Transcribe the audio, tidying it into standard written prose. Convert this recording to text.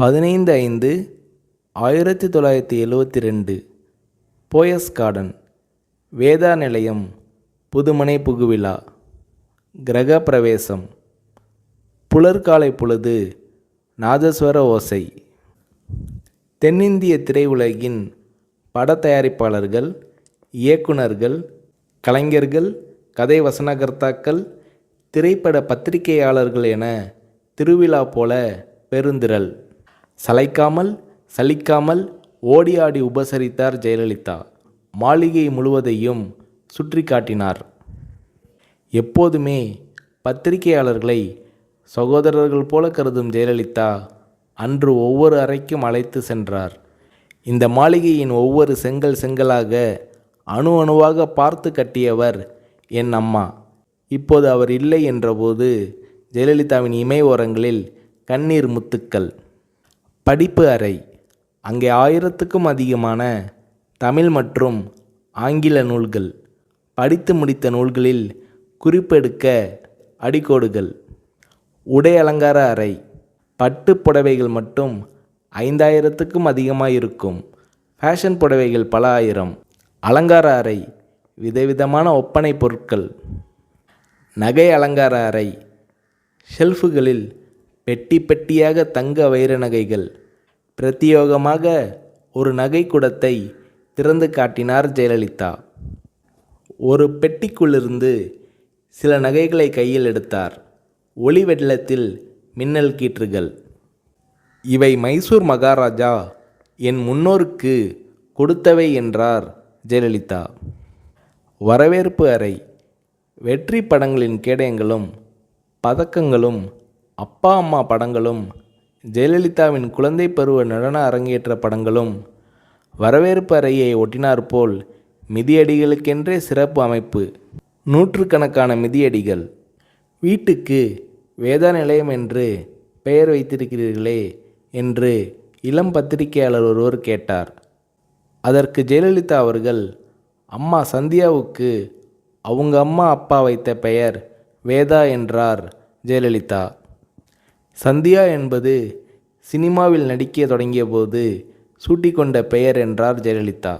15/5/1972 Poes garden, Veda நிலையம், புதுமனை புகுவிழா, கிரக பிரவேசம், புலர்காலை பொழுது, நாதஸ்வர ஓசை. தென்னிந்திய திரையுலகின் பட தயாரிப்பாளர்கள், இயக்குனர்கள், கலைஞர்கள், கதை வசனகர்த்தாக்கள், திரைப்பட பத்திரிகையாளர்கள் என திருவிழா போல பெருந்திரள். சளைக்காமல் சலிக்காமல் ஓடி ஆடி உபசரித்தார் ஜெயலலிதா. மாளிகை முழுவதையும் சுற்றி காட்டினார். எப்போதுமே பத்திரிகையாளர்களை சகோதரர்கள் போல கருதும் ஜெயலலிதா அன்று ஒவ்வொரு அறைக்கும் அழைத்து சென்றார். இந்த மாளிகையின் ஒவ்வொரு செங்கல் செங்கலாக அணு அணுவாக பார்த்து கட்டியவர் என் அம்மா. இப்போது அவர் இல்லை என்றபோது ஜெயலலிதாவின் இமை ஓரங்களில் கண்ணீர் முத்துக்கள். படிப்பு அறை. அங்கே 1000க்கும் அதிகமான தமிழ் மற்றும் ஆங்கில நூல்கள், படித்து முடித்த நூல்களில் குறிப்பெடுக்க அடிக்கோடுகள். உடை அலங்கார அறை. பட்டு புடவைகள் மட்டும் 5000க்கும் அதிகமாக இருக்கும். ஃபேஷன் புடவைகள் பல ஆயிரம். அலங்கார அறை. விதவிதமான ஒப்பனை பொருட்கள். நகை அலங்கார அறை. ஷெல்ஃபுகளில் பெட்டி பெட்டியாக தங்க வைர நகைகள். பிரத்தியோகமாக ஒரு நகை குடத்தை திறந்து காட்டினார் ஜெயலலிதா. ஒரு பெட்டிக்குள்ளிருந்து சில நகைகளை கையில் எடுத்தார். ஒளி வெள்ளத்தில் மின்னல் கீற்றுகள். இவை மைசூர் மகாராஜா என் முன்னோருக்கு கொடுத்தவை என்றார் ஜெயலலிதா. வரவேற்பு அறை. வெற்றி படங்களின் கேடயங்களும் பதக்கங்களும், அப்பா அம்மா படங்களும், ஜெயலலிதாவின் குழந்தை பருவ நடன அரங்கேற்ற படங்களும் வரவேற்பு அறையை ஒட்டினாற்போல் மிதியடிகளுக்கென்றே சிறப்பு அமைப்பு. நூற்றுக்கணக்கான மிதியடிகள். வீட்டுக்கு வேதா நிலையம் என்று பெயர் வைத்திருக்கிறீர்களே என்று இளம் பத்திரிகையாளர் ஒருவர் கேட்டார். அதற்கு ஜெயலலிதா அவர்கள், அம்மா சந்தியாவுக்கு அவங்க அம்மா அப்பா வைத்த பெயர் வேதா என்றார் ஜெயலலிதா. சந்தியா என்பது சினிமாவில் நடிக்க தொடங்கிய போது சூட்டிக்கொண்ட பெயர் என்றார் ஜெயலலிதா.